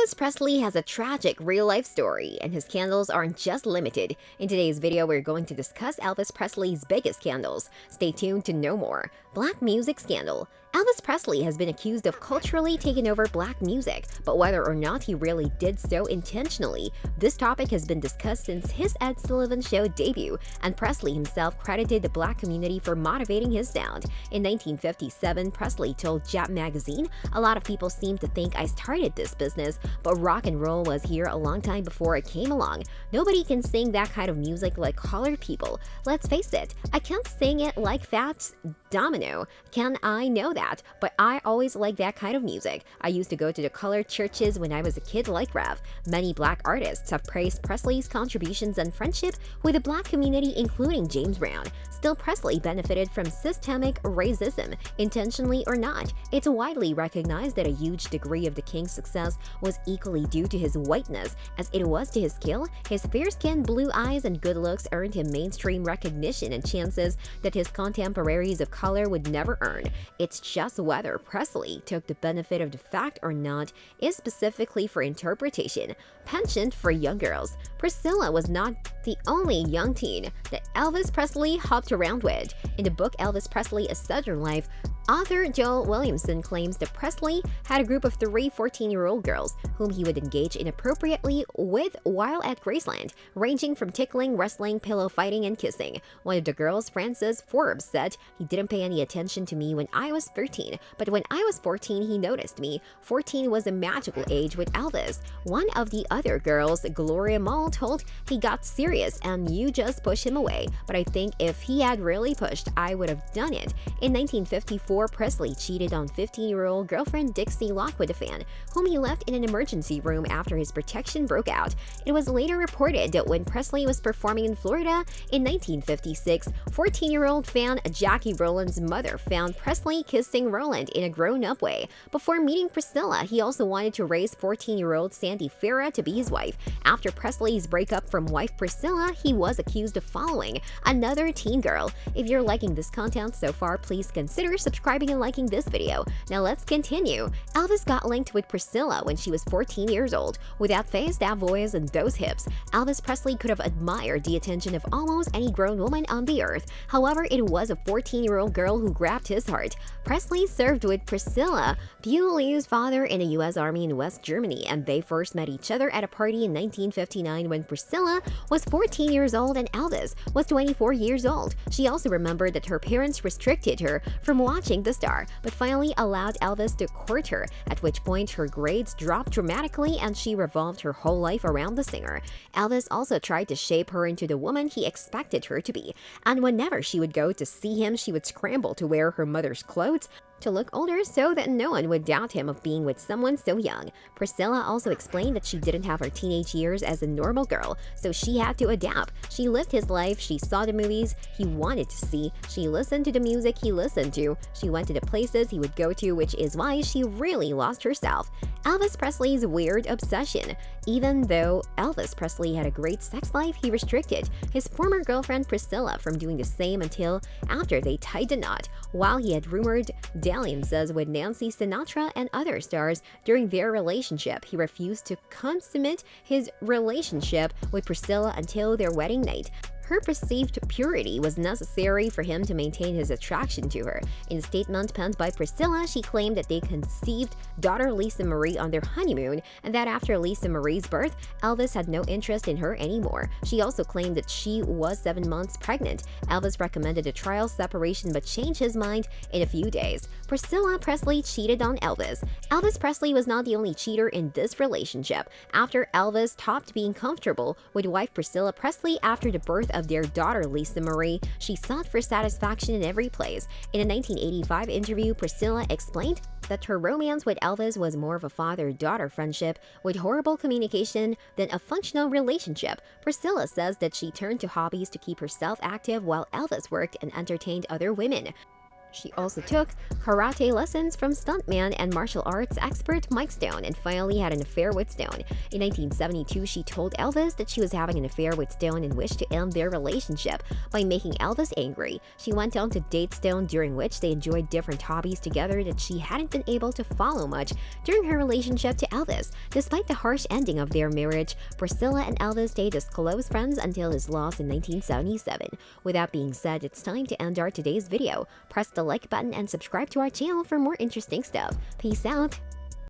Elvis Presley has a tragic real-life story, and his scandals aren't just limited. In today's video, we're going to discuss Elvis Presley's biggest scandals. Stay tuned to know more. Black music scandal. Elvis Presley has been accused of culturally taking over black music, but whether or not he really did so intentionally, this topic has been discussed since his Ed Sullivan Show debut, and Presley himself credited the black community for motivating his sound. In 1957, Presley told Jap magazine, "A lot of people seem to think I started this business, but rock and roll was here a long time before it came along. Nobody can sing that kind of music like colored people. Let's face it, I can't sing it like Fats Domino. Can I know that? But I always like that kind of music. I used to go to the colored churches when I was a kid like Rev." Many black artists have praised Presley's contributions and friendship with the black community, including James Brown. Still, Presley benefited from systemic racism, intentionally or not. It's widely recognized that a huge degree of the King's success was equally due to his whiteness, as it was to his skill. His fair skin, blue eyes, and good looks earned him mainstream recognition and chances that his contemporaries of color would never earn. It's just whether Presley took the benefit of the fact or not is specifically for interpretation. Penchant for young girls. Priscilla was not the only young teen that Elvis Presley hopped around with. In the book Elvis Presley: A Southern Life, author Joel Williamson claims that Presley had a group of three 14-year-old girls whom he would engage inappropriately with while at Graceland, ranging from tickling, wrestling, pillow fighting, and kissing. One of the girls, Frances Forbes, said, "He didn't pay any attention to me when I was 13, but when I was 14, he noticed me. 14 was a magical age with Elvis." One of the other girls, Gloria Mull, told, "He got serious and you just push him away, but I think if he had really pushed, I would have done it." In 1954, Presley cheated on 15-year-old girlfriend Dixie Lockwood, a fan, whom he left in an emergency room after his protection broke out. It was later reported that when Presley was performing in Florida in 1956, 14-year-old fan Jackie Rowland's mother found Presley kissing Rowland in a grown-up way. Before meeting Priscilla, he also wanted to raise 14-year-old Sandy Farrah to be his wife. After Presley's breakup from wife Priscilla, he was accused of following another teen girl. If you're liking this content so far, please consider subscribing and liking this video. Now let's continue. Elvis got linked with Priscilla when she was 14 years old. With that face, that voice, and those hips, Elvis Presley could have admired the attention of almost any grown woman on the earth. However, it was a 14-year-old girl who grabbed his heart. Presley served with Priscilla Bewley's father in the U.S. Army in West Germany, and they first met each other at a party in 1959 when Priscilla was 14 years old and Elvis was 24 years old. She also remembered that her parents restricted her from watching the star, but finally allowed Elvis to court her, at which point her grades dropped dramatically and she revolved her whole life around the singer. Elvis also tried to shape her into the woman he expected her to be, and whenever she would go to see him, she would scramble to wear her mother's clothes to look older so that no one would doubt him of being with someone so young. Priscilla also explained that she didn't have her teenage years as a normal girl, so she had to adapt. She lived his life, she saw the movies he wanted to see, she listened to the music he listened to, she went to the places he would go to, which is why she really lost herself. Elvis Presley's weird obsession. Even though Elvis Presley had a great sex life, he restricted his former girlfriend Priscilla from doing the same until after they tied the knot. While he had rumored dalliances with Nancy Sinatra and other stars during their relationship, he refused to consummate his relationship with Priscilla until their wedding night. Her perceived purity was necessary for him to maintain his attraction to her. In a statement penned by Priscilla, she claimed that they conceived daughter Lisa Marie on their honeymoon, and that after Lisa Marie's birth, Elvis had no interest in her anymore. She also claimed that she was 7 months pregnant. Elvis recommended a trial separation but changed his mind in a few days. Priscilla Presley cheated on Elvis. Elvis Presley was not the only cheater in this relationship. After Elvis stopped being comfortable with wife Priscilla Presley after the birth of their daughter Lisa Marie, she sought for satisfaction in every place. In a 1985 interview, Priscilla explained that her romance with Elvis was more of a father-daughter friendship with horrible communication than a functional relationship. Priscilla says that she turned to hobbies to keep herself active while Elvis worked and entertained other women. She also took karate lessons from stuntman and martial arts expert Mike Stone and finally had an affair with Stone. In 1972, she told Elvis that she was having an affair with Stone and wished to end their relationship by making Elvis angry. She went on to date Stone, during which they enjoyed different hobbies together that she hadn't been able to follow much during her relationship to Elvis. Despite the harsh ending of their marriage, Priscilla and Elvis stayed as close friends until his loss in 1977. With that being said, it's time to end our today's video. Press the like button and subscribe to our channel for more interesting stuff. Peace out!